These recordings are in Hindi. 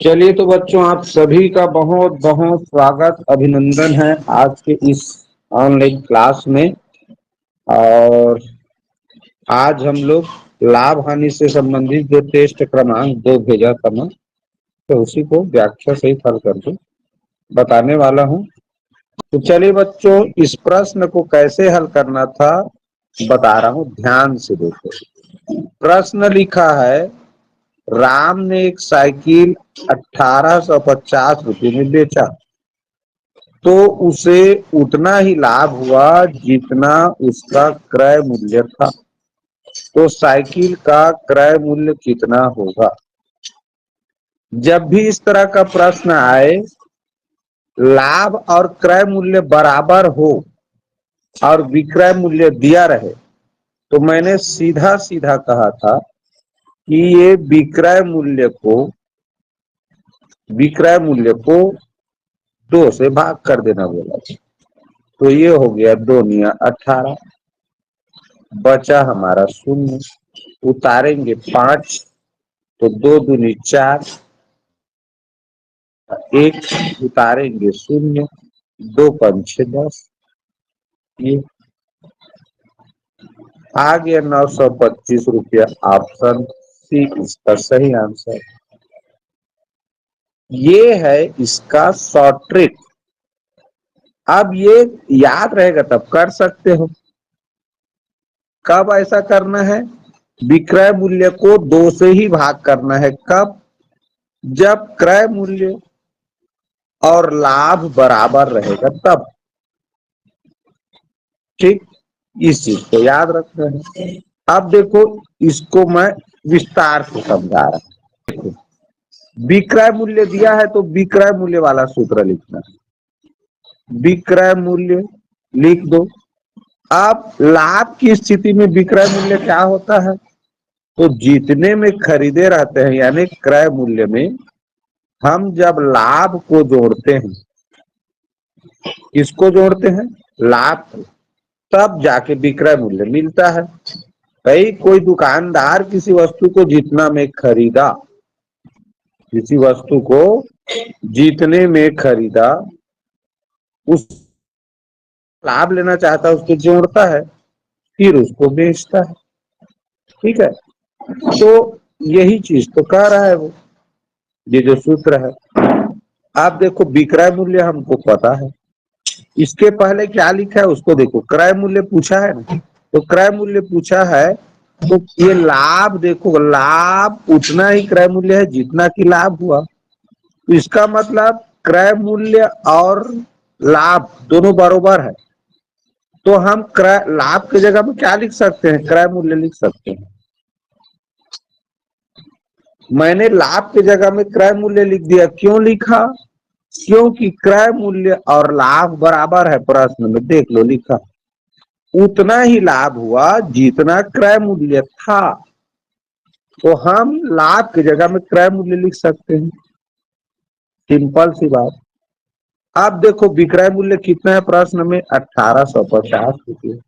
चलिए तो बच्चों, आप सभी का बहुत बहुत स्वागत अभिनंदन है आज के इस ऑनलाइन क्लास में। और आज हम लोग लाभ हानि से संबंधित जो टेस्ट क्रमांक 2 भेजा था ना, तो उसी को व्याख्या सहित हल करके बताने वाला हूँ। तो चलिए बच्चों, इस प्रश्न को कैसे हल करना था बता रहा हूँ, ध्यान से देखो। प्रश्न लिखा है, राम ने एक साइकिल 1850 रुपये में बेचा तो उसे उतना ही लाभ हुआ जितना उसका क्रय मूल्य था। तो साइकिल का क्रय मूल्य कितना होगा? जब भी इस तरह का प्रश्न आए, लाभ और क्रय मूल्य बराबर हो और विक्रय मूल्य दिया रहे, तो मैंने सीधा सीधा कहा था कि ये विक्रय मूल्य को 2 से भाग कर देना बोला। तो ये हो गया 2 निया 18, बचा हमारा 0, उतारेंगे 5, तो 2 दूनी 4, 1 उतारेंगे 0, 2 पंचे 10। ये आ गया 925 रुपया। ऑप्शन सी इसका सही आंसर। ये है इसका शॉर्ट ट्रिक। अब ये याद रहेगा तब कर सकते हो। कब ऐसा करना है? विक्रय मूल्य को 2 से ही भाग करना है। कब? जब क्रय मूल्य और लाभ बराबर रहेगा तब। ठीक, इस चीज को याद रखना है। अब देखो, इसको मैं विस्तार से समझा रहा हूं। देखो, विक्रय मूल्य दिया है तो विक्रय मूल्य वाला सूत्र लिखना है। विक्रय मूल्य लिख दो। अब लाभ की स्थिति में विक्रय मूल्य क्या होता है? तो जितने में खरीदे रहते हैं यानी क्रय मूल्य में हम जब लाभ को जोड़ते हैं, किसको जोड़ते हैं? लाभ को, तब जाके विक्रय मूल्य मिलता है। कई कोई दुकानदार किसी वस्तु को जितना में खरीदा, किसी वस्तु को जितने में खरीदा, उस लाभ लेना चाहता है, उसको जोड़ता है, फिर उसको बेचता है। ठीक है, तो यही चीज तो कह रहा है वो, ये जो सूत्र है। आप देखो, विक्रय मूल्य हमको पता है, इसके पहले क्या लिखा है उसको देखो। क्रय मूल्य पूछा है ना, तो क्रय मूल्य पूछा है तो ये लाभ देखो, लाभ उतना ही क्रय मूल्य है जितना कि लाभ हुआ। तो इसका मतलब क्रय मूल्य और लाभ दोनों बराबर है। तो हम क्रय लाभ की जगह में क्या लिख सकते हैं? क्रय मूल्य लिख सकते हैं। मैंने लाभ की जगह में क्रय मूल्य लिख दिया। क्यों लिखा? क्योंकि क्रय मूल्य और लाभ बराबर है। प्रश्न में देख लो, लिखा उतना ही लाभ हुआ जितना क्रय मूल्य था। तो हम लाभ की जगह में क्रय मूल्य लिख सकते हैं। सिंपल सी बात। अब देखो, विक्रय मूल्य कितना है प्रश्न में? 1850 रुपये।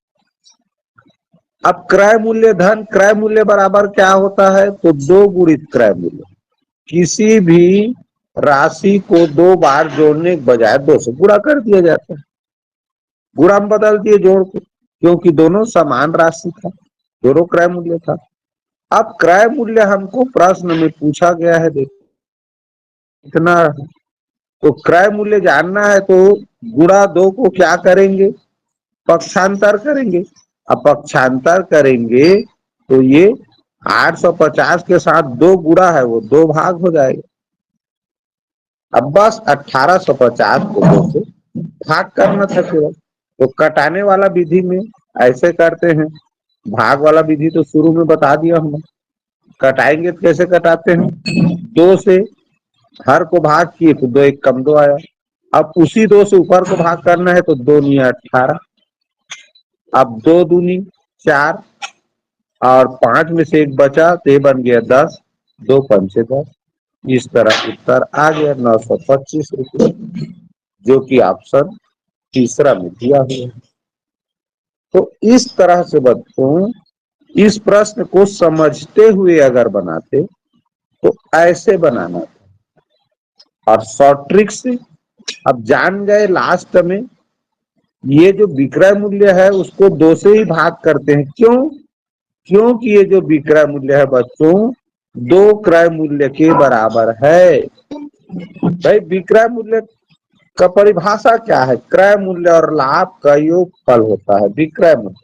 अब क्रय मूल्य धन क्रय मूल्य बराबर क्या होता है? तो 2 गुणित क्रय मूल्य। किसी भी राशि को 2 बार जोड़ने के बजाय 2 से गुणा कर दिया जाता है। गुणा में बदल दिए जोड़ को, क्योंकि दोनों समान राशि था, दोनों क्रय मूल्य था। अब क्रय मूल्य हमको प्रश्न में पूछा गया है, देखो इतना। तो क्रय मूल्य जानना है तो गुणा 2 को क्या करेंगे? पक्षांतर करेंगे। अब पक्षांतर करेंगे तो ये 850 के साथ 2 गुणा है, वो 2 भाग हो जाएगा। अब बस 1850 को 2 से भाग करना था केवल। तो कटाने वाला विधि में ऐसे करते हैं। भाग वाला विधि तो शुरू में बता दिया हमने। कटाएंगे तो कैसे कटाते हैं? 2 से हर को भाग किए तो 2 एक कम 2 आया। अब उसी 2 से ऊपर को भाग करना है तो 2 निया 18। अब 2 दूनी 4 और 5 में से 1 बचा तो ये बन गया 10, 2 पंचे 10। इस तरह उत्तर आ गया 925 रुपये, जो कि ऑप्शन तीसरा में दिया हुआ है। तो इस तरह से बच्चों, इस प्रश्न को समझते हुए अगर बनाते तो ऐसे बनाना था। और शॉर्ट ट्रिक से अब जान गए लास्ट में, ये जो विक्रय मूल्य है उसको दो से ही भाग करते हैं। क्यों? क्योंकि ये जो विक्रय मूल्य है बच्चों दो क्रय मूल्य के बराबर है। भाई विक्रय मूल्य का परिभाषा क्या है? क्रय मूल्य और लाभ का योगफल होता है विक्रय मूल्य।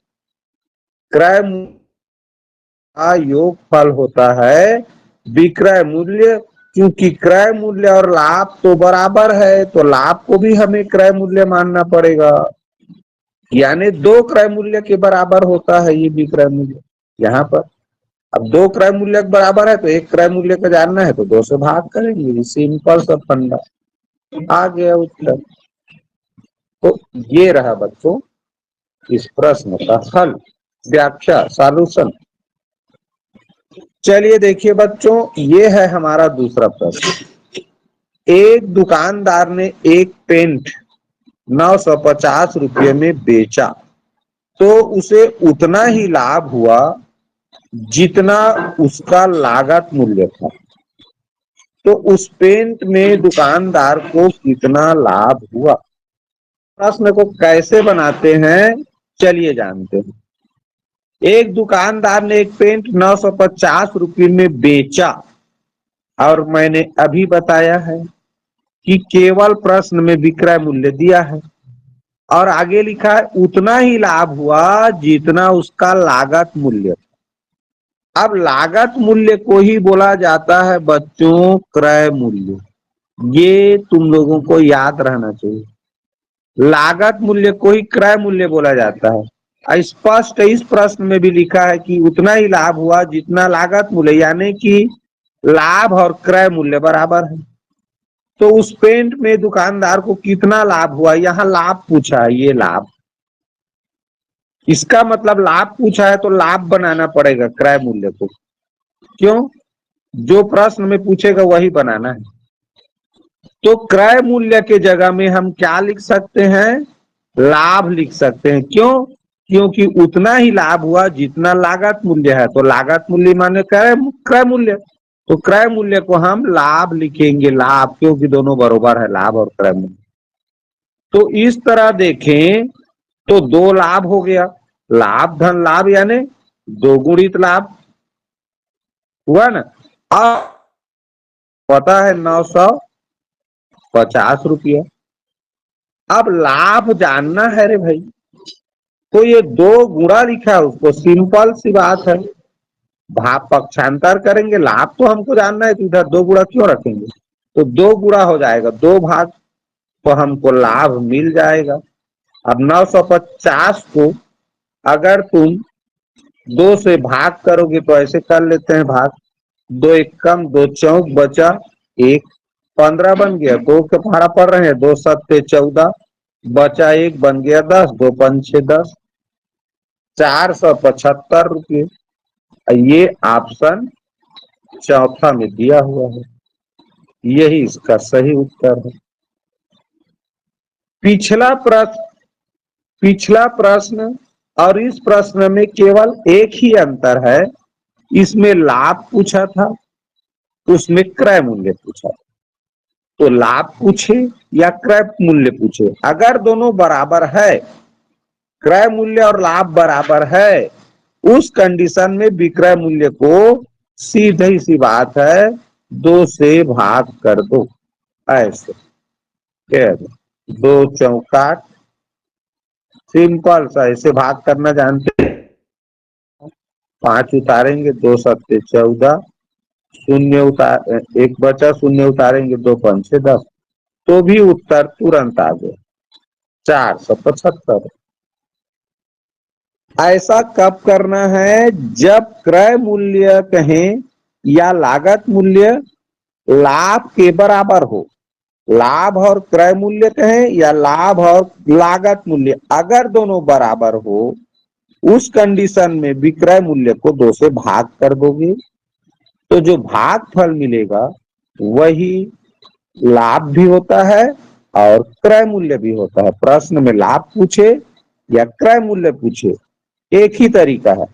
क्रय मूल्य का योगफल होता है विक्रय मूल्य। क्योंकि क्रय मूल्य और लाभ तो बराबर है तो लाभ को भी हमें क्रय मूल्य मानना पड़ेगा, यानी दो क्रय मूल्य के बराबर होता है ये विक्रय मूल्य यहाँ पर। अब दो क्रय मूल्य के बराबर है तो एक क्रय मूल्य का जानना है तो दो से भाग करेंगे, सिंपल सा फंडा। आ गया उत्तर। तो ये रहा बच्चों इस प्रश्न का हल, व्याख्या, सॉल्यूशन। चलिए देखिए बच्चों, ये है हमारा दूसरा प्रश्न। एक दुकानदार ने एक पेंट 950 रुपये में बेचा तो उसे उतना ही लाभ हुआ जितना उसका लागत मूल्य था। तो उस पेंट में दुकानदार को कितना लाभ हुआ? प्रश्न को कैसे बनाते हैं चलिए जानते हैं। एक दुकानदार ने एक पेंट 950 रुपये में बेचा और मैंने अभी बताया है कि केवल प्रश्न में विक्रय मूल्य दिया है और आगे लिखा है उतना ही लाभ हुआ जितना उसका लागत मूल्य। अब लागत मूल्य को ही बोला जाता है बच्चों क्रय मूल्य, ये तुम लोगों को याद रहना चाहिए। लागत मूल्य को ही क्रय मूल्य बोला जाता है। स्पष्ट इस प्रश्न में भी लिखा है कि उतना ही लाभ हुआ जितना लागत मूल्य, यानी कि लाभ और क्रय मूल्य बराबर है। तो उस पेंट में दुकानदार को कितना लाभ हुआ, यहाँ लाभ पूछा है, ये लाभ, इसका मतलब लाभ पूछा है तो लाभ बनाना पड़ेगा क्रय मूल्य को। क्यों? जो प्रश्न में पूछेगा वही बनाना है। तो क्रय मूल्य के जगह में हम क्या लिख सकते हैं? लाभ लिख सकते हैं। क्यों? क्योंकि उतना ही लाभ हुआ जितना लागत मूल्य है, तो लागत मूल्य माने क्रय मूल्य, तो क्रय मूल्य को हम लाभ लिखेंगे, लाभ, क्योंकि दोनों बराबर है लाभ और क्रय मूल्य। तो इस तरह देखें तो दो लाभ हो गया, लाभ धन लाभ यानी दो गुणित लाभ हुआ ना। अब पता है 950 रुपया, अब लाभ जानना है रे भाई, तो ये दो गुणा लिखा है उसको, सिंपल सी बात है, भाग पक्षांतर करेंगे, लाभ तो हमको जानना है तो इधर दो गुणा क्यों रखेंगे, तो दो गुणा हो जाएगा, दो भाग तो हमको लाभ मिल जाएगा। अब 950 को अगर तुम दो से भाग करोगे तो ऐसे कर लेते हैं भाग, दो एक कम दो चौक बचा एक, 15 बन गया, दो के भाड़ा पड़ रहे हैं, दो सत्ते 14 बचा एक, बन गया 10, दो पंचे 10, 475 रुपये। ये ऑप्शन चौथा में दिया हुआ है, यही इसका सही उत्तर है। पिछला प्रश्न पिछला प्रश्न और इस प्रश्न में केवल एक ही अंतर है, इसमें लाभ पूछा था, उसमें क्रय मूल्य पूछा था। तो लाभ पूछे या क्रय मूल्य पूछे, अगर दोनों बराबर है, क्रय मूल्य और लाभ बराबर है, उस कंडीशन में विक्रय मूल्य को सीधी सी बात है दो से भाग कर दो, ऐसे कह दो, दो चौकाट, सिंपल सा ऐसे भाग करना जानते हैं। 5 उतारेंगे, दो सत्ते 14, शून्य उतार एक बचा, शून्य उतारेंगे, दो पंचे 10, तो भी उत्तर तुरंत आ गया 475। ऐसा कब करना है? जब क्रय मूल्य कहें या लागत मूल्य लाभ के बराबर हो, लाभ और क्रय मूल्य कहें या लाभ और लागत मूल्य, अगर दोनों बराबर हो उस कंडीशन में विक्रय मूल्य को दो से भाग कर दोगे तो जो भाग फल मिलेगा वही लाभ भी होता है और क्रय मूल्य भी होता है। प्रश्न में लाभ पूछे या क्रय मूल्य पूछे, एक ही तरीका है,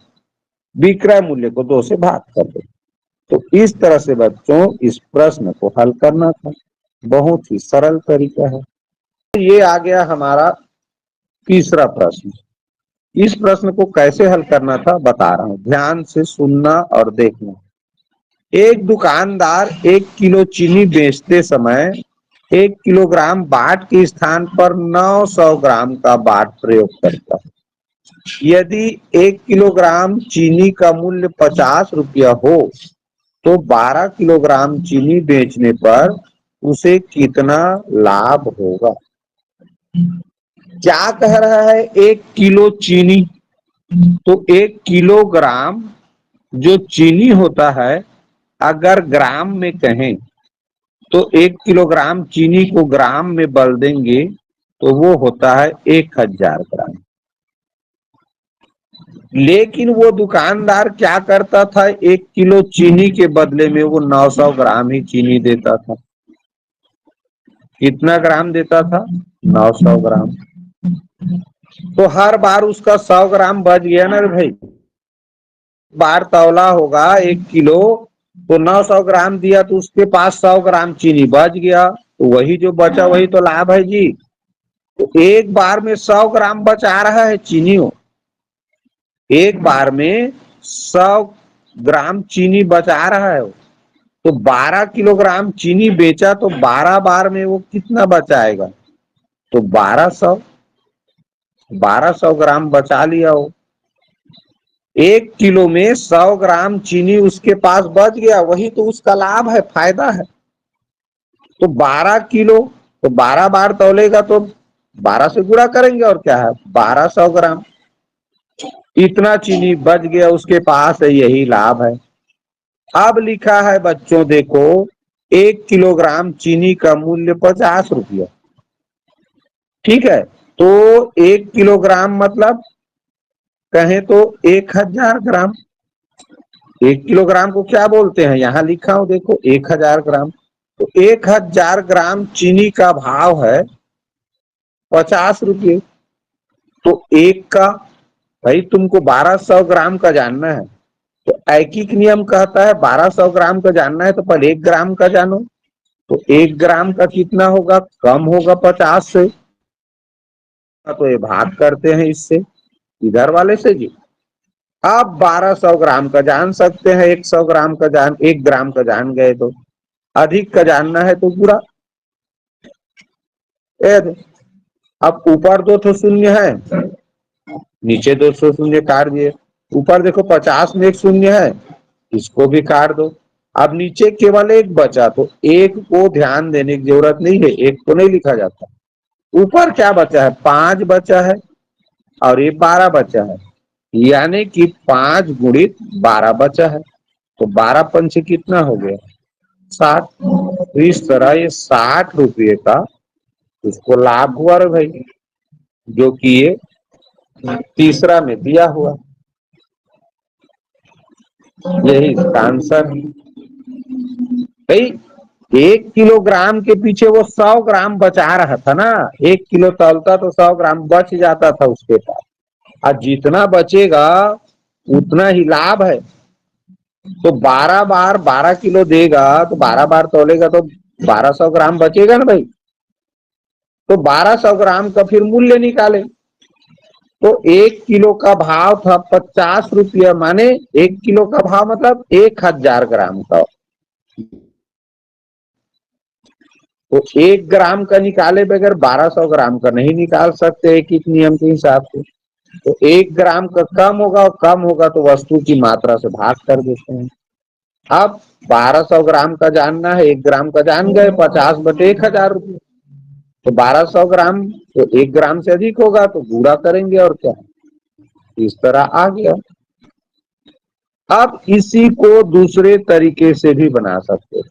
विक्रय मूल्य को दो से भाग कर दो। तो इस तरह से बच्चों इस प्रश्न को हल करना था। बहुत ही सरल तरीका है। ये आ गया हमारा तीसरा प्रश्न। इस प्रश्न को कैसे हल करना था बता रहा हूं, ध्यान से सुनना और देखना। एक दुकानदार 1 किलो चीनी बेचते समय 1 किलोग्राम बाट के स्थान पर 900 ग्राम का बाट प्रयोग करता है। यदि 1 किलोग्राम चीनी का मूल्य 50 रुपया हो तो 12 किलोग्राम चीनी बेचने पर उसे कितना लाभ होगा। क्या कह रहा है, 1 किलो चीनी, तो 1 किलोग्राम जो चीनी होता है अगर ग्राम में कहें तो 1 किलोग्राम चीनी को ग्राम में बदल देंगे तो वो होता है 1000 ग्राम। लेकिन वो दुकानदार क्या करता था, 1 किलो चीनी के बदले में वो 900 ग्राम ही चीनी देता था। कितना ग्राम देता था, 900 ग्राम। तो हर बार उसका 100 ग्राम बच गया ना रे भाई। बार तौला होगा 1 किलो, तो 900 ग्राम दिया तो उसके पास 100 ग्राम चीनी बच गया, तो वही जो बचा वही तो लाभ है जी। तो एक बार में 100 ग्राम बचा रहा है चीनी, एक बार में 100 ग्राम चीनी बचा रहा है। तो 12 किलोग्राम चीनी बेचा तो 12 बार में वो कितना बचाएगा, तो 1200 ग्राम बचा लिया हो। 1 किलो में 100 ग्राम चीनी उसके पास बच गया, वही तो उसका लाभ है, फायदा है। तो 12 किलो, तो 12 बार तौलेगा तो 12 से गुणा करेंगे और क्या है, 1200 ग्राम। इतना चीनी बच गया उसके पास है, यही लाभ है। अब लिखा है बच्चों देखो, 1 किलोग्राम चीनी का मूल्य 50 रुपया, ठीक है। तो 1 किलोग्राम मतलब कहें तो 1000 ग्राम। 1 किलोग्राम को क्या बोलते हैं, यहां लिखा हूं देखो 1000 ग्राम। तो 1000 ग्राम चीनी का भाव है 50 रुपये। तो एक का, भाई तुमको 1200 ग्राम का जानना है तो ऐकिक नियम कहता है 1200 ग्राम का जानना है तो पहले 1 ग्राम का जानो। तो 1 ग्राम का कितना होगा, कम होगा 50 से, तो ये भाग करते हैं इससे, इधर वाले से जी। आप 1200 ग्राम का जान सकते हैं, 100 ग्राम का जान, 1 ग्राम का जान गए, तो अधिक का जानना है तो पूरा। अब ऊपर 2 तो शून्य है, नीचे 200 शून्य काट दिए। ऊपर देखो 50 में एक शून्य है, इसको भी काट दो। अब नीचे केवल एक बचा, तो एक को ध्यान देने की जरूरत नहीं है, एक को नहीं लिखा जाता। ऊपर क्या बचा है, 5 बचा है और ये 12 बचा है, यानी कि 5 गुणित 12 बचा है। तो 12 पंच कितना हो गया, 60। तो इस तरह ये 60 रुपये का उसको लाभ हुआ रे भाई, जो कि ये तीसरा में दिया हुआ, यही इसका आंसर है भाई। 1 किलोग्राम के पीछे वो 100 ग्राम बचा रहा था ना, 1 किलो तौलता तो 100 ग्राम बच जाता था उसके पास, और जितना बचेगा उतना ही लाभ है। तो 12 बार 12 किलो देगा तो 12 बार तौलेगा तो 1200 ग्राम बचेगा ना भाई। तो 1200 ग्राम का फिर मूल्य निकाले, तो 1 किलो का भाव था 50 रुपया, माने 1 किलो का भाव मतलब 1000 ग्राम का। तो 1 ग्राम का निकाले बगैर 1200 ग्राम का नहीं निकाल सकते एक एक नियम के हिसाब से। तो 1 ग्राम का कम होगा, और कम होगा तो वस्तु की मात्रा से भाग कर देते हैं। अब 1200 ग्राम का जानना है, 1 ग्राम का जान गए, 50 बटे 1000 रुपये। तो 1200 ग्राम तो 1 ग्राम से अधिक होगा तो गुणा करेंगे और क्या, इस तरह आ गया। अब इसी को दूसरे तरीके से भी बना सकते हैं,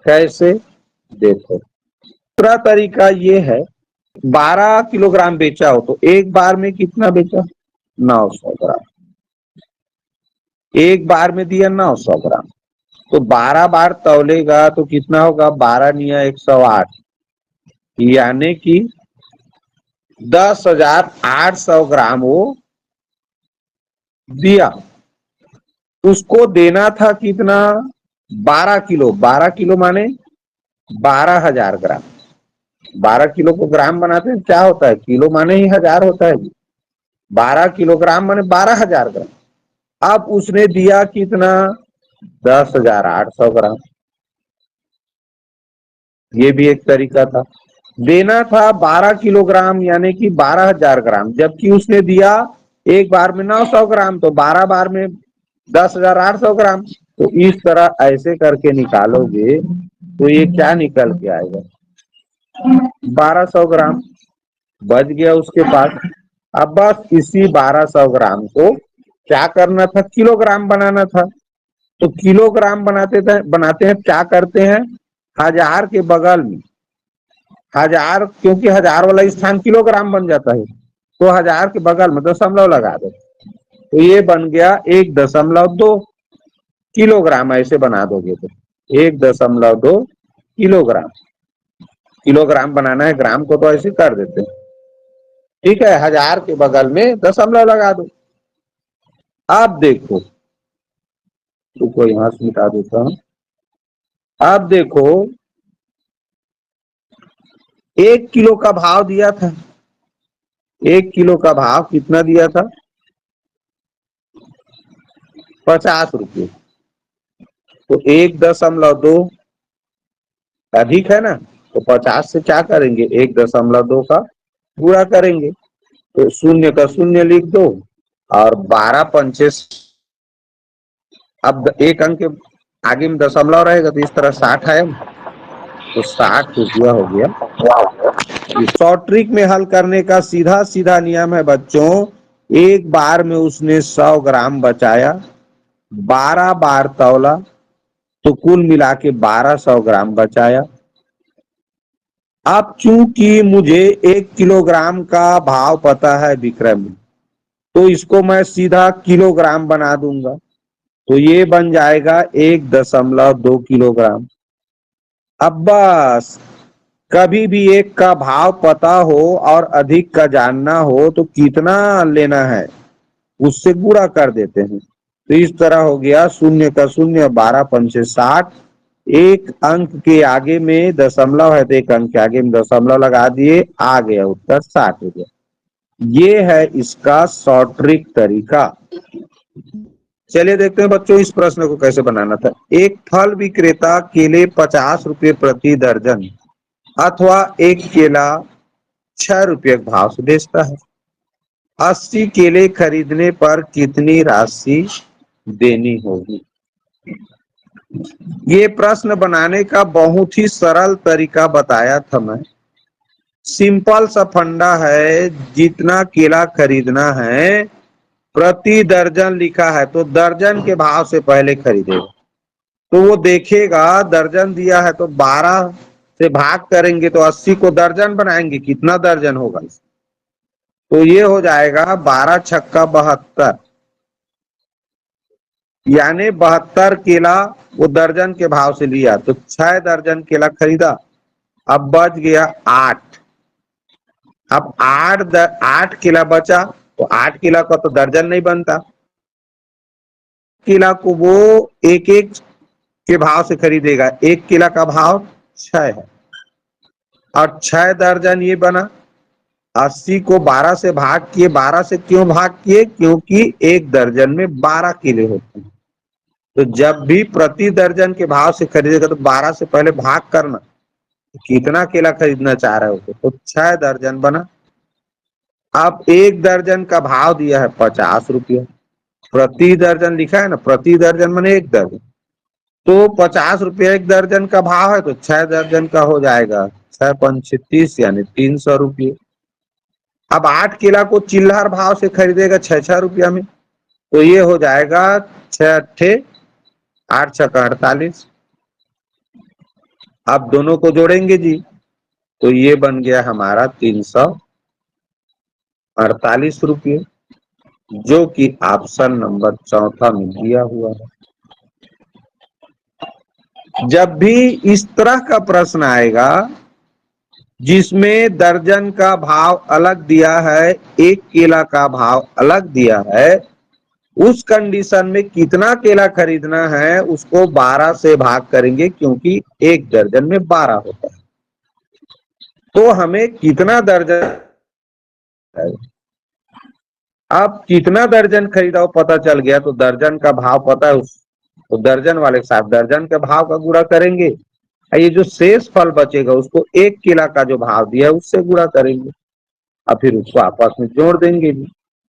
कैसे, देखो दूसरा तरीका ये है, 12 किलोग्राम बेचा हो तो एक बार में कितना बेचा, 900 ग्राम। एक बार में दिया 900 ग्राम, तो 12 बार तौलेगा तो कितना होगा, 12 निया 108, यानी कि 10,800 ग्राम वो दिया। उसको देना था कितना, 12 किलो, 12 किलो माने 12,000 ग्राम। 12 किलो को ग्राम बनाते हैं क्या होता है, किलो माने ही 1000 होता है। 12 किलोग्राम माने 12,000 ग्राम। अब उसने दिया कितना, 10,800 ग्राम। ये भी एक तरीका था। देना था 12 किलोग्राम यानी कि 12,000 ग्राम, जबकि उसने दिया एक बार में 900 ग्राम, तो 12 बार में 10,800 ग्राम। तो इस तरह ऐसे करके निकालोगे तो ये क्या निकल के आएगा, 1,200 ग्राम बच गया उसके पास। अब बस इसी 1,200 ग्राम को क्या करना था, किलोग्राम बनाना था। तो किलोग्राम बनाते हैं क्या करते हैं, 1000 के बगल में 1000, क्योंकि 1000 वाला स्थान किलोग्राम बन जाता है, तो 1000 के बगल में दशमलव लगा दो, तो ये बन गया 1.2 किलोग्राम। ऐसे बना दोगे तो 1.2 किलोग्राम। किलोग्राम बनाना है, ग्राम को तो ऐसे कर देते हैं। ठीक है, 1000 के बगल में दशमलव लगा दो। अब देखो, रुको यहां से मिटा देता हूं। अब देखो, 1 किलो का भाव दिया था, 1 किलो का भाव कितना दिया था, 50 रुपये। तो 1.2 अधिक है ना, तो 50 से क्या करेंगे, 1.2 का पूरा करेंगे, तो शून्य का शून्य लिख दो, और 12 पंचे, अब एक अंक के आगे में दशमलव रहेगा तो इस तरह 60 है, तो 60 रुपया हो गया। शॉर्ट ट्रिक में हल करने का सीधा सीधा नियम है बच्चों, एक बार में उसने 100 ग्राम बचाया, 12 बार तौला, तो कुल मिला के 1200 ग्राम बचाया। अब चूंकि मुझे 1 किलोग्राम का भाव पता है विक्रय में, तो इसको मैं सीधा किलोग्राम बना दूंगा, तो ये बन जाएगा 1.2 किलोग्राम। अब बस कभी भी एक का भाव पता हो और अधिक का जानना हो तो कितना लेना है उससे गुणा कर देते हैं। तो इस तरह हो गया, शून्य का शून्य, 12 पंचे 60, एक अंक के आगे में दशमलव है तो एक अंक के आगे में दशमलव लगा दिए, आ गया उत्तर 60 हो गया। ये है इसका शॉर्ट ट्रिक तरीका। चलिए देखते हैं बच्चों इस प्रश्न को कैसे बनाना था। एक फल विक्रेता केले 50 रुपये प्रति दर्जन अथवा एक केला 6 रुपये भाव से बेचता है। 80 केले खरीदने पर कितनी राशि देनी होगी। ये प्रश्न बनाने का बहुत ही सरल तरीका बताया था मैं। सिंपल सा फंडा है, जितना केला खरीदना है प्रति दर्जन लिखा है तो दर्जन के भाव से पहले खरीदेगा, तो वो देखेगा दर्जन दिया है तो 12 से भाग करेंगे तो 80 को दर्जन बनाएंगे, कितना दर्जन होगा, तो ये हो जाएगा 12 छक्का 72, यानी 72 केला वो दर्जन के भाव से लिया, तो 6 दर्जन केला खरीदा। अब बच गया 8। अब 8 केला बचा, तो 8 केला का तो दर्जन नहीं बनता, केला को वो एक एक के भाव से खरीदेगा। एक केला का भाव 6 है और 6 दर्जन ये बना। 80 को 12 से भाग किए, 12 से क्यों भाग किए, क्योंकि एक दर्जन में 12 केले होते हैं, तो जब भी प्रति दर्जन के भाव से खरीदेगा तो 12 से पहले भाग करना, कितना केला खरीदना चाह रहे हो, तो 6 दर्जन बना। अब एक दर्जन का भाव दिया है 50 रुपया, प्रति दर्जन लिखा है ना, प्रति दर्जन माने एक दर्जन, तो 50 रुपया एक दर्जन का भाव है, तो 6 दर्जन का हो जाएगा 6 पंच 30 यानी 300 रुपये। अब 8 केला को चिल्लर भाव से खरीदेगा 6 रुपया में, तो ये हो जाएगा 6 अट्ठे 8 छक्का 48। अब दोनों को जोड़ेंगे जी, तो ये बन गया हमारा 348 रुपये, जो कि ऑप्शन नंबर चौथा में दिया हुआ है। जब भी इस तरह का प्रश्न आएगा जिसमें दर्जन का भाव अलग दिया है, एक केला का भाव अलग दिया है, उस कंडीशन में कितना केला खरीदना है उसको 12 से भाग करेंगे, क्योंकि एक दर्जन में 12 होता है। तो हमें कितना दर्जन है, अब कितना दर्जन खरीदा वो पता चल गया, तो दर्जन का भाव पता है उस, तो दर्जन वाले के साथ दर्जन के भाव का गुणा करेंगे, और ये जो शेष फल बचेगा उसको एक केला का जो भाव दिया है उससे गुणा करेंगे, और फिर उसको आपस में जोड़ देंगे भी,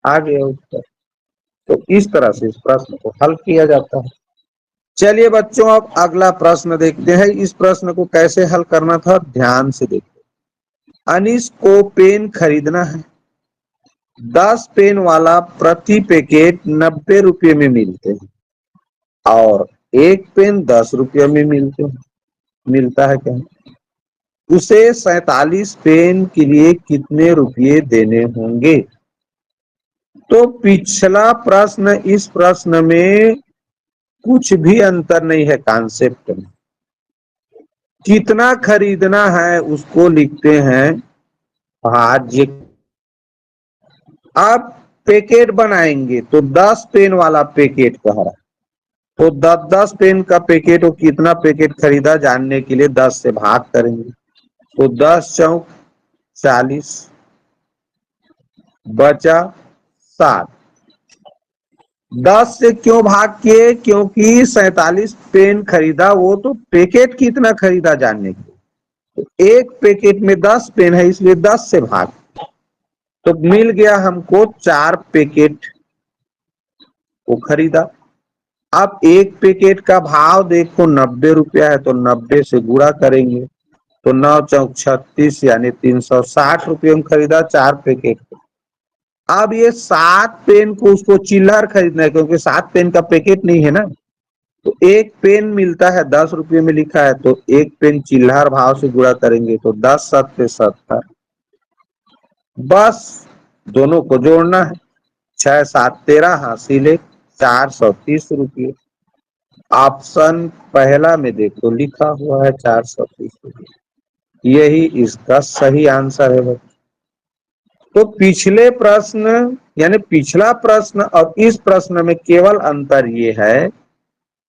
आ गया उत्तर। तो इस तरह से इस प्रश्न को हल किया जाता है। चलिए बच्चों, अब अगला प्रश्न देखते हैं। इस प्रश्न को कैसे हल करना था ध्यान से देखो। अनीस को पेन खरीदना है। 10 पेन वाला प्रति पैकेट 90 रुपये में मिलते हैं और एक पेन 10 रुपये में मिलता है क्या? उसे 47 पेन के लिए कितने रुपये देने होंगे? तो पिछला प्रश्न इस प्रश्न में कुछ भी अंतर नहीं है कॉन्सेप्ट में। कितना खरीदना है उसको लिखते हैं भाज्य। अब पैकेट बनाएंगे तो 10 पेन वाला पैकेट कह रहा है, तो 10 पेन का पैकेट, वो कितना पैकेट खरीदा जानने के लिए 10 से भाग करेंगे, तो 10 चौक 40, बचा 7। 10 से क्यों भाग किए? क्योंकि 47 पेन खरीदा, वो तो पैकेट कितना खरीदा जानने के लिए, तो एक पैकेट में 10 पेन है इसलिए 10 से भाग, तो मिल गया हमको 4 पैकेट वो खरीदा। अब एक पैकेट का भाव देखो 90 रुपया है, तो 90 से गुणा करेंगे, तो 9 चौक 36 यानी 360 रुपये में खरीदा 4 पैकेट। अब ये 7 पेन को उसको चिल्लर खरीदना है, क्योंकि 7 पेन का पैकेट नहीं है ना, तो एक पेन मिलता है 10 रुपये में लिखा है, तो एक पेन चिल्लर भाव से गुणा करेंगे, तो 10 7 70, बस दोनों को जोड़ना है, 6 7 13 हासिल 430 रुपये। ऑप्शन पहला में देखो लिखा हुआ है 430 रुपये, यही इसका सही आंसर है बच्चों। तो पिछले प्रश्न यानी पिछला प्रश्न और इस प्रश्न में केवल अंतर ये है,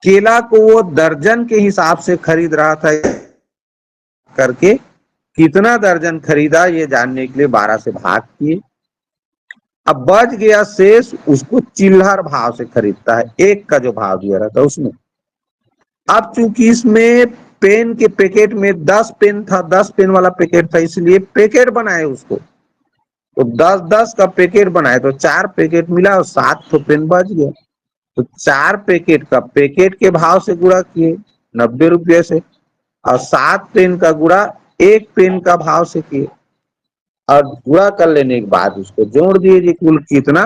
केला को वो दर्जन के हिसाब से खरीद रहा था करके, कितना दर्जन खरीदा ये जानने के लिए 12 से भाग किए। अब बच गया शेष, उसको चिल्लर भाव से खरीदता है, एक का जो भाव दिया रहता है उसमें। अब चूंकि इसमें पेन के पैकेट में 10 पेन था, 10 पेन वाला पैकेट था, इसलिए पैकेट बनाए उसको, तो 10-10 का पैकेट बनाए, तो 4 पैकेट मिला और 7 तो पेन बच गया, तो 4 पैकेट का पैकेट के भाव से गुणा किए 90 रुपये से, और 7 पेन का गुणा एक पेन का भाव से किए, और गुणा कर लेने के बाद उसको जोड़ दिए कुल कितना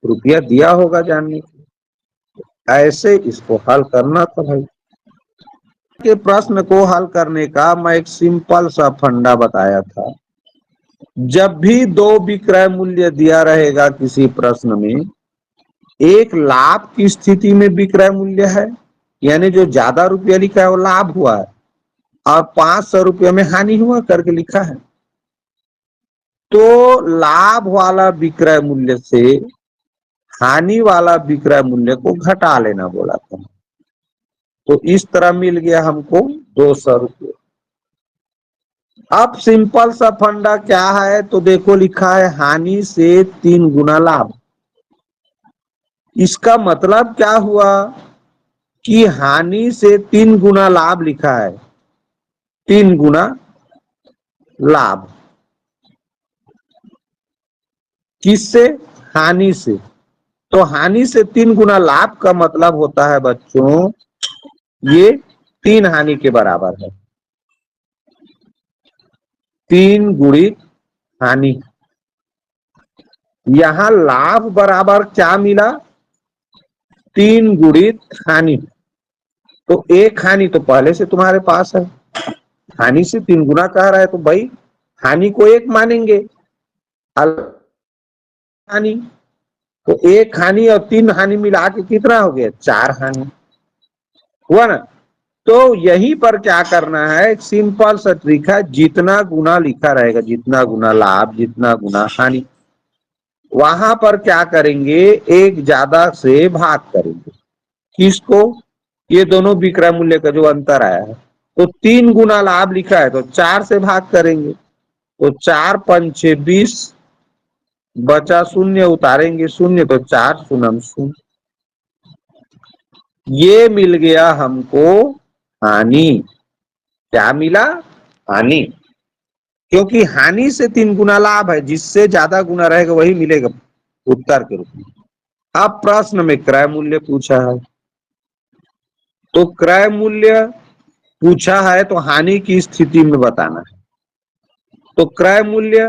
रुपया दिया होगा जानने के लिए। ऐसे इसको हल करना था भाई। के प्रश्न को हल करने का मैं एक सिंपल सा फंडा बताया था। जब भी दो विक्रय मूल्य दिया रहेगा किसी प्रश्न में, एक लाभ की स्थिति में विक्रय मूल्य है, यानी जो ज्यादा रुपया लिखा है वो लाभ हुआ है, और 500 रुपये में हानि हुआ करके लिखा है, तो लाभ वाला विक्रय मूल्य से हानि वाला विक्रय मूल्य को घटा लेना बोला था। तो इस तरह मिल गया हमको 200 रुपये। अब सिंपल सा फंडा क्या है, तो देखो लिखा है हानि से 3 गुना लाभ। इसका मतलब क्या हुआ कि हानि से 3 गुना लाभ लिखा है, 3 गुना लाभ किससे? हानि से। तो हानि से 3 गुना लाभ का मतलब होता है बच्चों ये 3 हानि के बराबर है, 3 गुणित हानि। यहां लाभ बराबर क्या मिला? 3 गुणित हानि। तो एक हानि तो पहले से तुम्हारे पास है, हानि से 3 गुना कह रहा है, तो भाई हानि को 1 मानेंगे, हानि तो 1 हानि और 3 हानि मिला के कितना हो गया? 4 हानि हुआ ना। तो यहीं पर क्या करना है, एक सिंपल सा ट्रिक है, जितना गुना लिखा रहेगा, जितना गुना लाभ जितना गुना हानि, वहां पर क्या करेंगे, एक ज्यादा से भाग करेंगे। किसको? ये दोनों विक्रय मूल्य का जो अंतर आया है, तो 3 गुना लाभ लिखा है तो 4 से भाग करेंगे, तो 4×5 = 20, बचा शून्य, उतारेंगे शून्य तो 4×0=0। ये मिल गया हमको हानि। क्या मिला? हानि। क्योंकि हानि से 3 गुना लाभ है, जिससे ज्यादा गुना रहेगा वही मिलेगा उत्तर के रूप में। अब प्रश्न में क्रय मूल्य पूछा है, तो क्रय मूल्य पूछा है तो हानि की स्थिति में बताना है। तो क्रय मूल्य,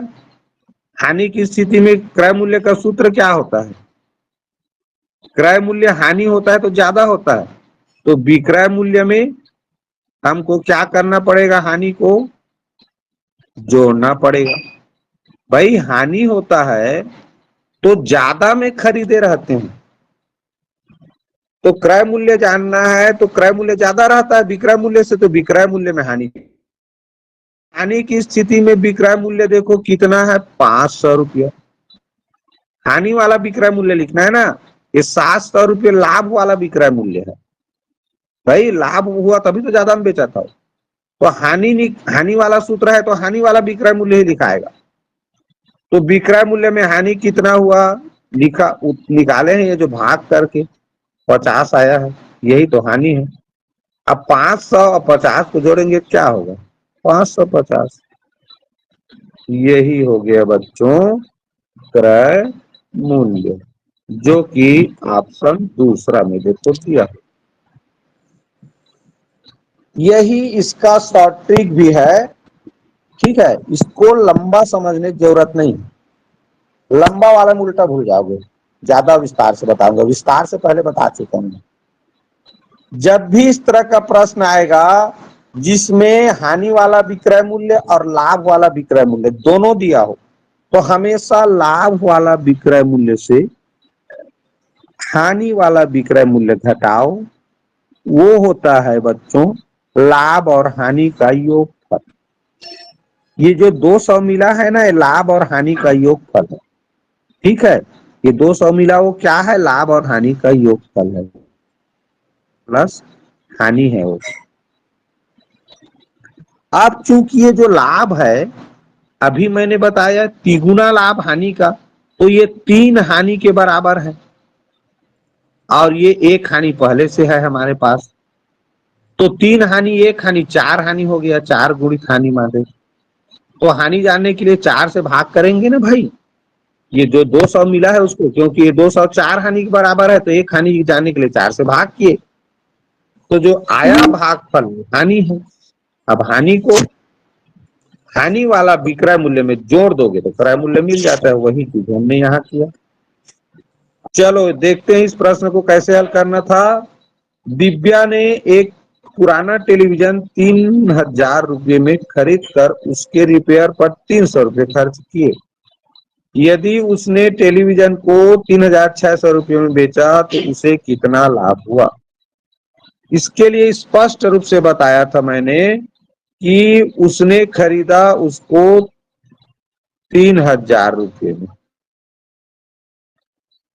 हानि की स्थिति में क्रय मूल्य का सूत्र क्या होता है? क्रय मूल्य हानि होता है तो ज्यादा होता है, तो विक्रय मूल्य में हमको क्या करना पड़ेगा? हानि को जोड़ना पड़ेगा। भाई हानि होता है तो ज्यादा में खरीदे रहते हैं, तो क्रय मूल्य जानना है तो क्रय मूल्य ज्यादा रहता है विक्रय मूल्य से, तो विक्रय मूल्य में हानि। हानि की स्थिति में विक्रय मूल्य देखो कितना है, 500 रुपया। हानि वाला विक्रय मूल्य लिखना है ना, ये 700 रुपये लाभ वाला विक्रय मूल्य है। भाई लाभ हुआ तभी तो ज्यादा में बेचा था। तो हानि वाला सूत्र है तो हानि वाला विक्रय मूल्य ही लिखाएगा। तो विक्रय मूल्य में हानि कितना हुआ, निकाले हैं ये जो भाग करके 50 आया है, यही तो हानि है। अब 500 और 50 को जोड़ेंगे क्या होगा, 550। यही हो गया बच्चों क्रय मूल्य, जो कि ऑप्शन दूसरा में देखो दिया। यही इसका शॉर्ट ट्रिक भी है, ठीक है। इसको लंबा समझने की जरूरत नहीं, लंबा वाला में उल्टा भूल जाओगे। ज्यादा विस्तार से बताऊंगा, विस्तार से पहले बता चुका हूं। जब भी इस तरह का प्रश्न आएगा जिसमें हानि वाला विक्रय मूल्य और लाभ वाला विक्रय मूल्य दोनों दिया हो, तो हमेशा लाभ वाला विक्रय मूल्य से हानि वाला विक्रय मूल्य घटाओ, वो होता है बच्चों लाभ और हानि का योगफल। ये जो 200 मिला है ना, ये लाभ और हानि का योगफल है, ठीक है। ये 200 मिला वो क्या है, लाभ और हानि का योगफल है, प्लस हानि है वो। अब चूंकि ये जो लाभ है, अभी मैंने बताया तिगुना लाभ हानि का, तो ये 3 हानि के बराबर है, और ये 1 हानि पहले से है हमारे पास। तो 3 हानि 1 हानि 4 हानि हो गया, 4 गुणित हानि माने। तो हानि जानने के लिए 4 से भाग करेंगे ना भाई, ये जो 200 मिला है उसको, क्योंकि ये 200 4 हानि के बराबर है, तो 1 हानि जानने के लिए 4 से भाग किए, तो जो आया भागफल हानि है। अब हानि को हानि वाला विक्रय मूल्य में जोड़ दोगे तो क्रय मूल्य मिल जाता है, वही चीज हमने यहाँ किया। चलो देखते हैं इस प्रश्न को कैसे हल करना था। दिव्या ने एक पुराना टेलीविजन 3000 रुपये में खरीद कर उसके रिपेयर पर 300 रुपये खर्च किए। यदि उसने टेलीविजन को 3600 रुपये में बेचा तो उसे कितना लाभ हुआ? इसके लिए स्पष्ट रूप से बताया था मैंने कि उसने खरीदा उसको 3000 रुपये में।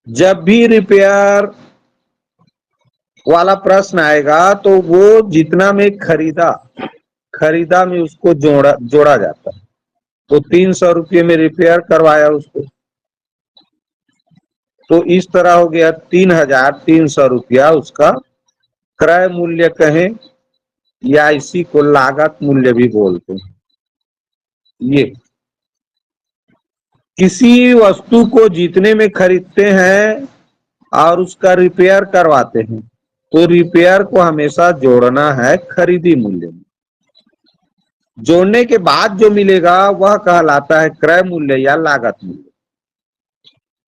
जब भी रिपेयर वाला प्रश्न आएगा तो वो जितना में खरीदा में उसको जोड़ा जाता है। तो 300 रुपये में रिपेयर करवाया उसको, तो इस तरह हो गया 3300 रुपया उसका क्रय मूल्य कहें, या इसी को लागत मूल्य भी बोलते हैं। ये किसी वस्तु को जितने में खरीदते हैं और उसका रिपेयर करवाते हैं, तो रिपेयर को हमेशा जोड़ना है खरीदी मूल्य में। जोड़ने के बाद जो मिलेगा वह कहलाता है क्रय मूल्य या लागत मूल्य।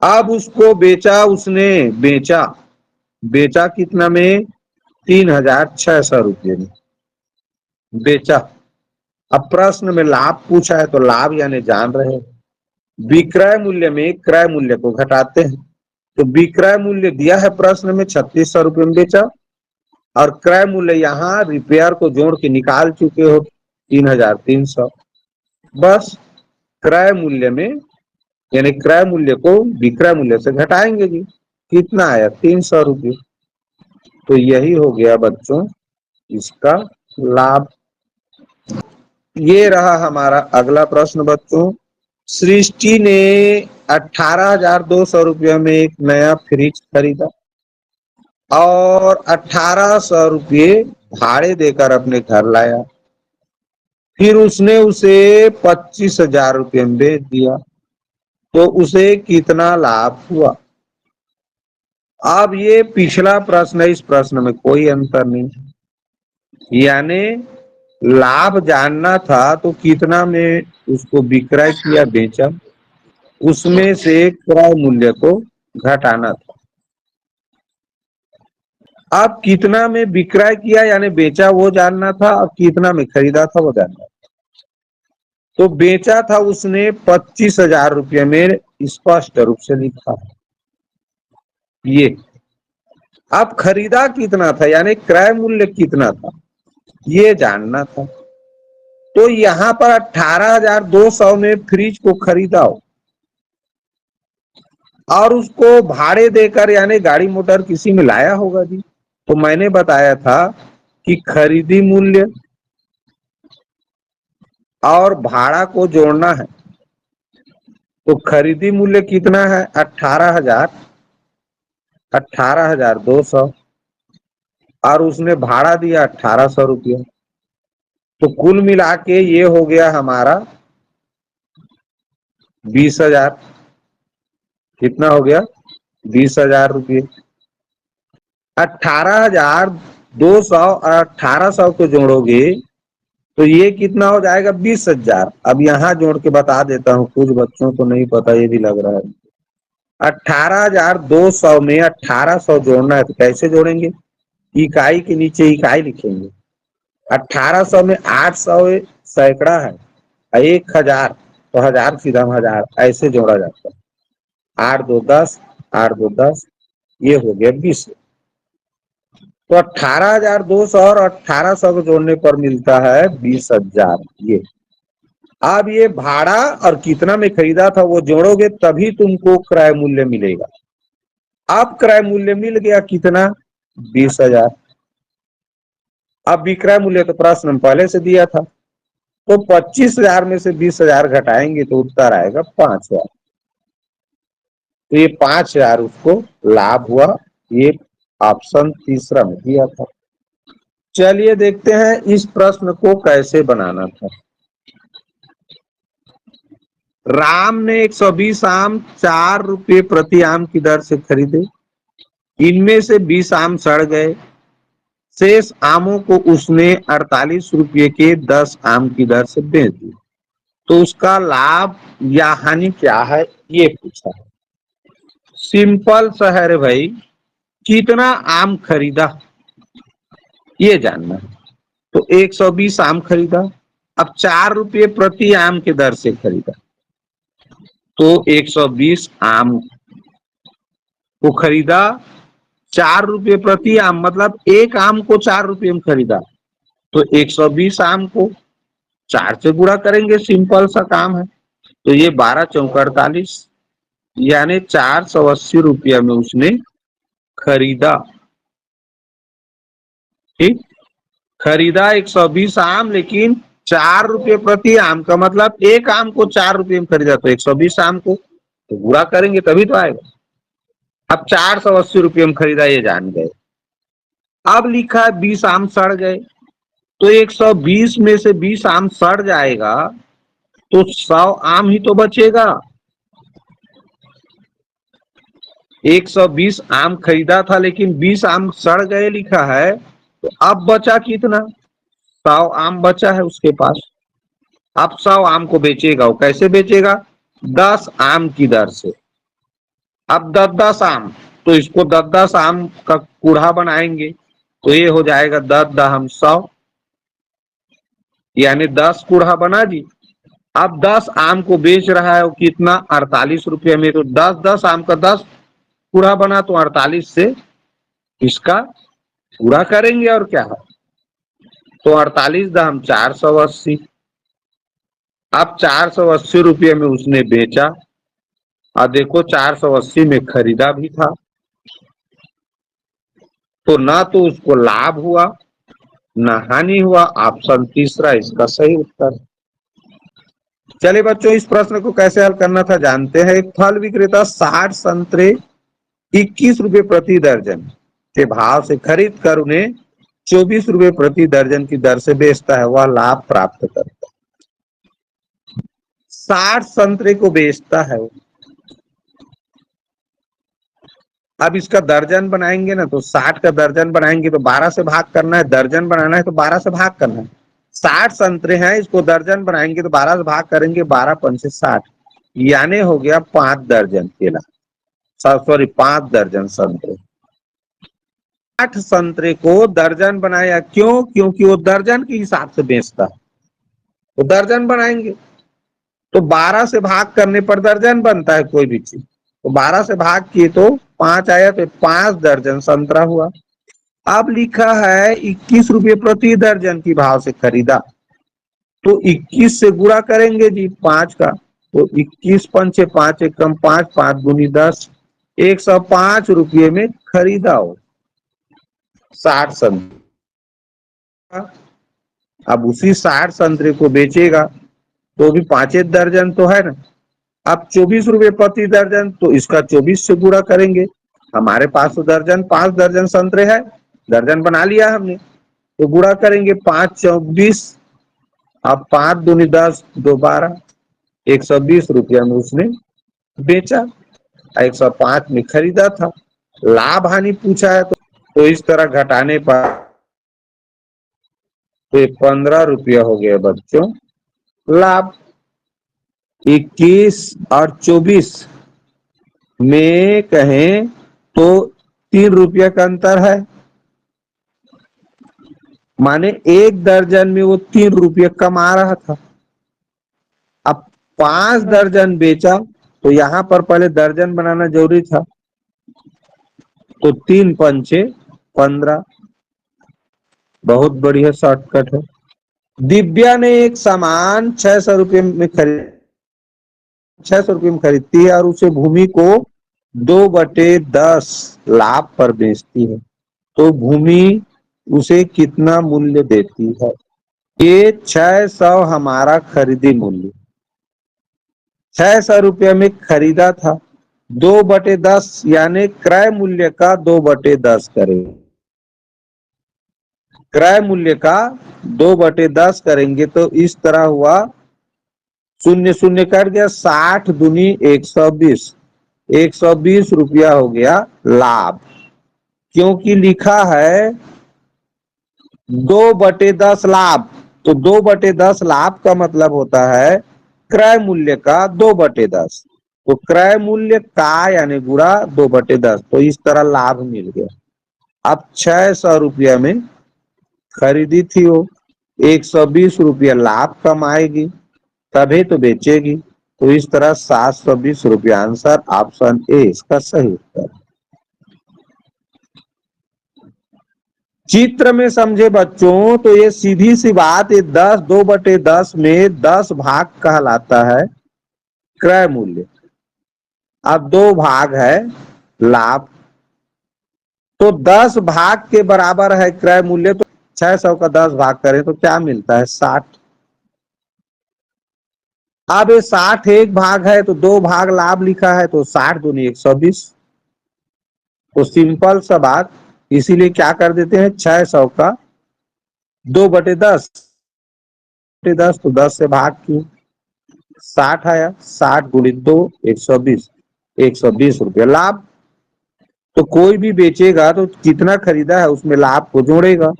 अब उसको बेचा कितना में, 3600 रुपये में बेचा। अब प्रश्न में लाभ पूछा है तो लाभ यानी जान रहे हैं, विक्रय मूल्य में क्रय मूल्य को घटाते हैं। तो विक्रय मूल्य दिया है प्रश्न में 3600 रुपये में बेचा, और क्रय मूल्य यहाँ रिपेयर को जोड़ के निकाल चुके हो 3300। बस क्रय मूल्य में यानी क्रय मूल्य को विक्रय मूल्य से घटाएंगे जी। कितना आया? 300 रुपये। तो यही हो गया बच्चों इसका लाभ। ये रहा हमारा अगला प्रश्न बच्चों। सृष्टि ने 18,200 रुपये में एक नया फ्रिज खरीदा और 1,800 रुपये भाड़े देकर अपने घर लाया। फिर उसने उसे 25,000 रुपये में बेच दिया, तो उसे कितना लाभ हुआ? अब ये पिछला प्रश्न है, इस प्रश्न में कोई अंतर नहीं, यानी लाभ जानना था तो कितना में उसको विक्रय किया, बेचा, उसमें से क्रय मूल्य को घटाना था। अब कितना में विक्रय किया यानी बेचा वो जानना था, और कितना में खरीदा था वो जानना था। तो बेचा था उसने 25,000 रुपये में, स्पष्ट रूप से लिखा ये। अब खरीदा कितना था यानी क्रय मूल्य कितना था ये जानना था। तो यहां पर 18,200 में फ्रिज को खरीदा हो और उसको भाड़े देकर यानी गाड़ी मोटर किसी में लाया होगा जी। तो मैंने बताया था कि खरीदी मूल्य और भाड़ा को जोड़ना है। तो खरीदी मूल्य कितना है? 18,200 और उसने भाड़ा दिया 1,800 रुपया। तो कुल मिला के ये हो गया हमारा 20,000। कितना हो गया? 20,000 रुपये। 18,200 और 1,800 को जोड़ोगे तो ये कितना हो जाएगा? 20,000। अब यहाँ जोड़ के बता देता हूँ, कुछ बच्चों को नहीं पता, ये भी लग रहा है। 18,200 में 1,800 जोड़ना है तो कैसे जोड़ेंगे? इकाई के नीचे इकाई लिखेंगे। 1,800 में 800 सैकड़ा है, 1,000 तो 1,000 सीधा 1,000 ऐसे जोड़ा जाता है। 8 2 10, 8 2 10, ये हो गया 20। तो 18,200 और 1,800 को जोड़ने पर मिलता है 20,000। ये अब ये भाड़ा और कितना में खरीदा था वो जोड़ोगे तभी तुमको क्रय मूल्य मिलेगा। अब क्रय मूल्य मिल गया कितना? 20,000। अब विक्रय मूल्य तो प्रश्न में पहले से दिया था, तो 25,000 में से 20,000 घटाएंगे तो उत्तर आएगा 5,000। तो ये 5,000 उसको लाभ हुआ। ये ऑप्शन तीसरा में दिया था। चलिए देखते हैं इस प्रश्न को कैसे बनाना था। राम ने 120 आम 4 रुपये प्रति आम की दर से खरीदे। इनमें से 20 आम सड़ गए। शेष आमों को उसने 48 रुपये के 10 आम की दर से बेच दिए। तो उसका लाभ या हानि क्या है ये पूछा है। सिंपल सा है रे भाई, कितना आम खरीदा ये जानना है। तो 120 आम खरीदा। अब 4 रुपये प्रति आम के दर से खरीदा, तो 120 आम को खरीदा 4 रुपये प्रति आम, मतलब एक आम को 4 रुपये में खरीदा। तो 120 आम को 4 से गुणा करेंगे, सिंपल सा काम है। तो ये 12 चौका 48, यानी 480 रुपया में उसने खरीदा। ठीक, खरीदा 120 आम, लेकिन 4 रुपये प्रति आम का मतलब एक आम को 4 रुपये में खरीदा, तो 120 आम को तो गुणा करेंगे तभी तो आएगा। अब 480 रुपये में खरीदा ये जान गए। अब लिखा है 20 आम सड़ गए, तो 120 में से 20 आम सड़ जाएगा तो 100 आम ही तो बचेगा। 120 आम खरीदा था लेकिन 20 आम सड़ गए लिखा है, तो अब बचा कितना? 100 आम बचा है उसके पास। अब 100 आम को बेचेगा, वो कैसे बेचेगा? 10 आम की दर से। अब 10-10 आम, तो इसको 10-10 आम का कूढ़ा बनाएंगे, तो ये हो जाएगा 10-10 100, यानी 10 कूढ़ा बना जी। अब 10 आम को बेच रहा है वो कितना? 48 रुपये में। तो 10-10 आम का 10 कूढ़ा बना, तो 48 से इसका पूरा करेंगे और क्या है। तो 48 दाम 480। अब 480 रुपये में उसने बेचा, और देखो 480 में खरीदा भी था, तो ना तो उसको लाभ हुआ ना हानि हुआ। ऑप्शन तीसरा इसका सही उत्तर। चलिए बच्चों, इस प्रश्न को कैसे हल करना था जानते हैं। एक फल विक्रेता 60 संतरे 21 रुपए प्रति दर्जन के भाव से खरीद कर उन्हें 24 रुपए प्रति दर्जन की दर से बेचता है, वह लाभ प्राप्त करता है। 60 संतरे को बेचता है वो। अब इसका दर्जन बनाएंगे ना, तो 60 का दर्जन बनाएंगे तो 12 से भाग करना है, दर्जन बनाना है तो 12 से भाग करना है। 60 संतरे हैं, इसको दर्जन बनाएंगे तो 12 से भाग करेंगे, 12 पंचे 60, यानी हो गया 5 दर्जन केला, सॉरी 5 दर्जन संतरे। 8 संतरे को दर्जन बनाया, क्यों? क्योंकि वो दर्जन के हिसाब से बेचता है, तो दर्जन बनाएंगे तो 12 से भाग करने पर दर्जन बनता है कोई भी चीज, तो 12 से भाग किए तो 5 आया, तो 5 दर्जन संतरा हुआ। अब लिखा है 21 रुपये प्रति दर्जन की भाव से खरीदा, तो 21 से गुणा करेंगे जी 5 का, तो 21 पंचे 5 एकम 5, 5 दूनी 10, 105 रुपये में खरीदा हो 60 संतरे। अब उसी 60 संतरे को बेचेगा तो भी 5 दर्जन तो है ना। अब 24 रुपये प्रति दर्जन, तो इसका 24 से गुणा करेंगे। हमारे पास तो दर्जन 5 दर्जन संतरे है, दर्जन बना लिया हमने, तो गुणा करेंगे 5 24, अब 5 दूनी 10, 2 12, 120 रुपया में उसने बेचा, 105 में खरीदा था। लाभ हानि पूछा है, तो इस तरह घटाने पर तो 15 रुपया हो गया बच्चों लाभ। 21 और 24 में कहें तो 3 रुपया का अंतर है, माने 1 दर्जन में वो 3 रुपये कमा रहा था। अब 5 दर्जन बेचा, तो यहां पर पहले दर्जन बनाना जरूरी था, तो 3 पंचे 15, बहुत बढ़िया शॉर्टकट है। दिव्या ने एक सामान 600 रुपये में खरीद 600 रुपये में खरीदती है और उसे भूमि को 2/10 लाभ पर बेचती है, तो भूमि उसे कितना मूल्य देती है? ये 600 हमारा खरीदी मूल्य, 600 रुपये में खरीदा था, 2/10 यानी क्रय मूल्य का 2/10 करेंगे, क्रय मूल्य का 2/10 करेंगे तो इस तरह हुआ, शून्य शून्य कट गया, 60 दूनी 120, 120 रुपया हो गया लाभ, क्योंकि लिखा है 2/10 लाभ, तो 2/10 लाभ का मतलब होता है क्रय मूल्य का 2/10, तो क्रय मूल्य का यानी गुणा 2/10, तो इस तरह लाभ मिल गया। अब 600 रुपया में खरीदी थी वो, 120 रुपया लाभ कमाएगी तभी तो बेचेगी, तो इस तरह 720 रुपया आंसर, ऑप्शन ए इसका सही उत्तर। चित्र में समझे बच्चों, तो ये सीधी सी बात, ये 10 2/10 में 10 भाग कहलाता है क्रय मूल्य, अब 2 भाग है लाभ, तो 10 भाग के बराबर है क्रय मूल्य, तो 600 का 10 भाग करें तो क्या मिलता है? 60। अब ये 60 एक भाग है तो 2 भाग लाभ लिखा है, तो 60 दूनी 120, तो सिंपल सा बात, इसीलिए क्या कर देते हैं 600 का 2/10, 10 तो 10 से भाग किए, 60 आया, 60 गुणित 2 120, 120 रुपया लाभ। तो कोई भी बेचेगा तो कितना खरीदा है उसमें लाभ को जोड़ेगा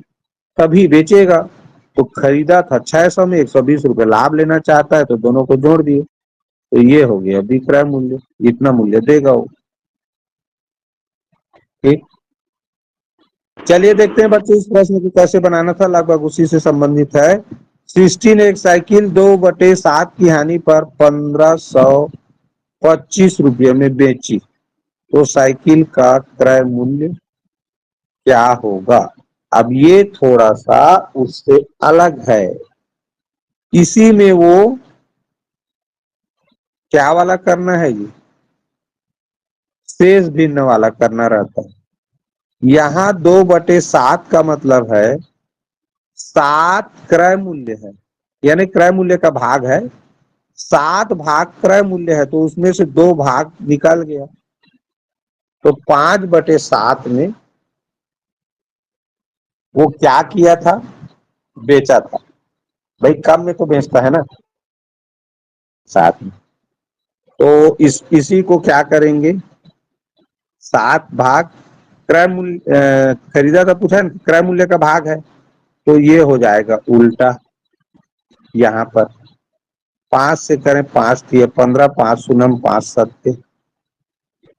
तभी बेचेगा, तो खरीदा था 600 में, 120 रुपये लाभ लेना चाहता है तो दोनों को जोड़ दिए, तो ये हो गया विक्रय मूल्य, इतना मूल्य देगा वो। ठीक, चलिए देखते हैं बच्चों इस प्रश्न को कैसे बनाना था, लगभग उसी से संबंधित है। सृष्टि ने एक साइकिल 2/7 की हानि पर 1525 रुपये में बेची, तो साइकिल का क्रय मूल्य क्या होगा? अब ये थोड़ा सा उससे अलग है, इसी में वो क्या वाला करना है, ये शेष भिन्न वाला करना रहता है। यहाँ 2/7 का मतलब है 7 क्रय मूल्य है, यानी क्रय मूल्य का भाग है। 7 भाग क्रय मूल्य है तो उसमें से 2 भाग निकल गया, तो 5/7 में वो क्या किया था, बेचा था। भाई कम में तो बेचता है ना 7 में, तो इसी को क्या करेंगे, 7 भाग क्रय मूल्य खरीदा था, पूछा ना क्रय मूल्य का भाग है, तो ये हो जाएगा उल्टा। यहाँ पर 5 से करें 5 थी 15, 5 शून्य 5 सत्य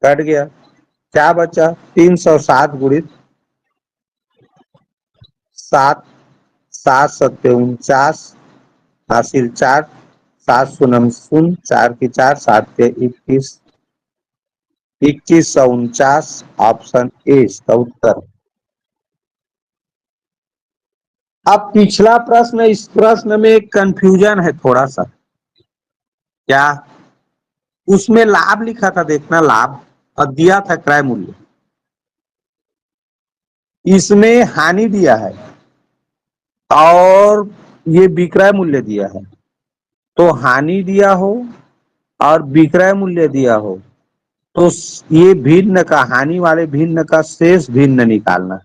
कट गया, क्या बचा 307 गुणित 7, 7 सत्य 49 हासिल 4, 7 शून्य शून्य 4 की 4 7 के 21, 2149 ऑप्शन ए इसका उत्तर। अब पिछला प्रश्न, इस प्रश्न में कंफ्यूजन है थोड़ा सा। क्या, उसमें लाभ लिखा था, देखना लाभ, और दिया था क्रय मूल्य, इसमें हानि दिया है और ये विक्रय मूल्य दिया है। तो हानि दिया हो और विक्रय मूल्य दिया हो तो ये भिन्न का, हानि वाले भिन्न का शेष भिन्न निकालना।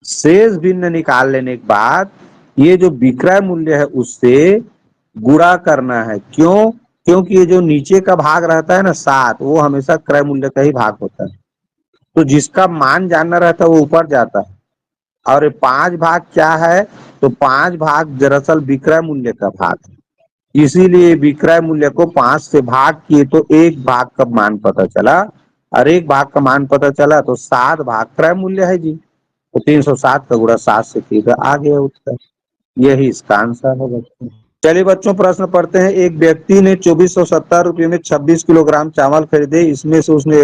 शेष भिन्न निकाल लेने के बाद ये जो विक्रय मूल्य है उससे गुणा करना है। क्यों, क्योंकि ये जो नीचे का भाग रहता है ना 7, वो हमेशा क्रय मूल्य का ही भाग होता है, तो जिसका मान जानना रहता है वो ऊपर जाता है। और 5 भाग क्या है, तो 5 भाग दरअसल विक्रय मूल्य का भाग है, इसीलिए विक्रय मूल्य को 5 से भाग किए तो एक भाग का मान पता चला, और एक भाग का मान पता चला तो 7 भाग क्रय मूल्य है जी, तो 307 का गुणा 7 से किया, आ गया उत्तर। यही इसका आंसर है बच्चों। चलिए बच्चों प्रश्न पढ़ते हैं। एक व्यक्ति ने 2470 रुपये में 26 किलोग्राम चावल खरीदे, इसमें से उसने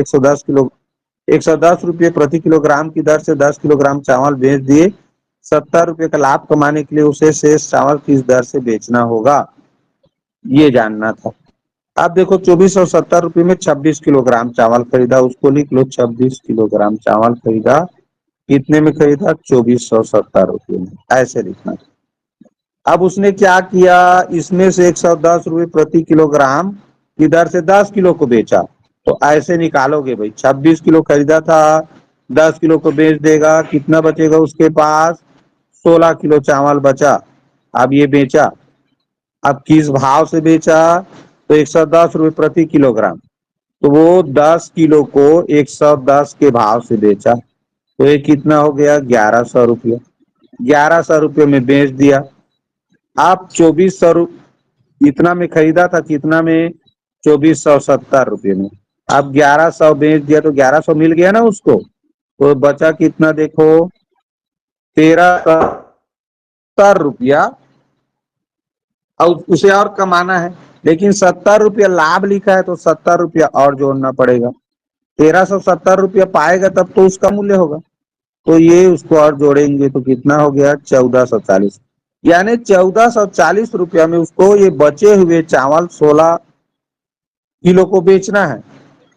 110 रुपये प्रति किलोग्राम की दर से 10 किलोग्राम चावल बेच दिए। 70 रुपये का लाभ कमाने के लिए उसे शेष चावल किस दर से बेचना होगा, ये जानना था। अब देखो 2470 रुपये में 26 किलोग्राम चावल खरीदा, उसको लिख लो 26 किलोग्राम चावल खरीदा, कितने में खरीदा, 2470 रुपये में, ऐसे लिखना। अब उसने क्या किया, इसमें से 110 रुपये प्रति किलोग्राम की दर से 10 किलो को बेचा, तो ऐसे निकालोगे भाई, 26 किलो खरीदा था, 10 किलो को बेच देगा, कितना बचेगा उसके पास, 16 किलो चावल बचा। अब ये बेचा, अब किस भाव से बेचा, तो 110 रुपये प्रति किलोग्राम, तो वो 10 किलो को 110 के भाव से बेचा, तो ये कितना हो गया, 1100 रुपये। 1100 रुपये में बेच दिया। आप 2400 इतना में खरीदा था, कितना में, 2470 रुपये में। अब 1100 बेच दिया तो 1100 मिल गया ना उसको, तो बचा कितना देखो, 1370 रुपया, और उसे और कमाना है, लेकिन 70 रुपया लाभ लिखा है तो 70 रुपया और जोड़ना पड़ेगा। 1370 रुपया पाएगा तब तो उसका मूल्य होगा, तो ये उसको और जोड़ेंगे तो कितना हो गया, 1440। यानी 1440 रुपया में उसको ये बचे हुए चावल 16 किलो को बेचना है।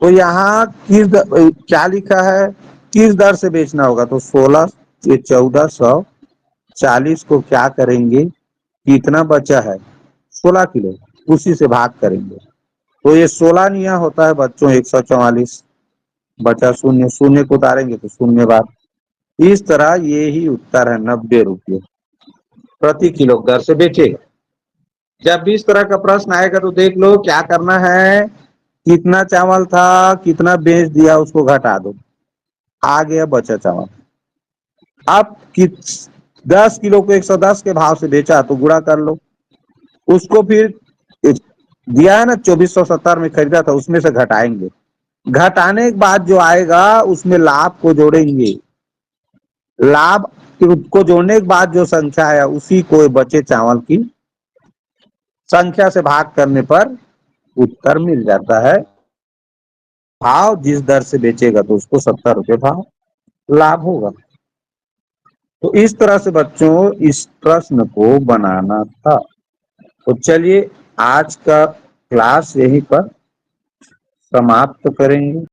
तो यहाँ क्या लिखा है, किस दर से बेचना होगा, तो 1440 को क्या करेंगे, कितना बचा है, 16 किलो, उसी से भाग करेंगे, तो ये 16 निया होता है बच्चों 144, बचा शून्य, शून्य को उतारेंगे तो शून्य बार। इस तरह ये ही उत्तर है, 90 रुपये प्रति किलो दर से बेचेगा। जब भी इस तरह का प्रश्न आएगा तो देख लो क्या करना है, कितना चावल था, कितना बेच दिया, उसको घटा दो, आ गया बचा चावल। अब 10 किलो को 110 के भाव से बेचा तो गुणा कर लो, उसको फिर दिया है ना 2470 में खरीदा था, उसमें से घटाएंगे, घटाने के बाद जो आएगा उसमें लाभ को जोड़ेंगे, लाभ को जोड़ने के बाद जो संख्या आया उसी को बचे चावल की संख्या से भाग करने पर उत्तर मिल जाता है। भाव जिस दर से बेचेगा तो उसको 70 रुपये भाव लाभ होगा। तो इस तरह से बच्चों इस प्रश्न को बनाना था। तो चलिए आज का क्लास यहीं पर समाप्त करेंगे।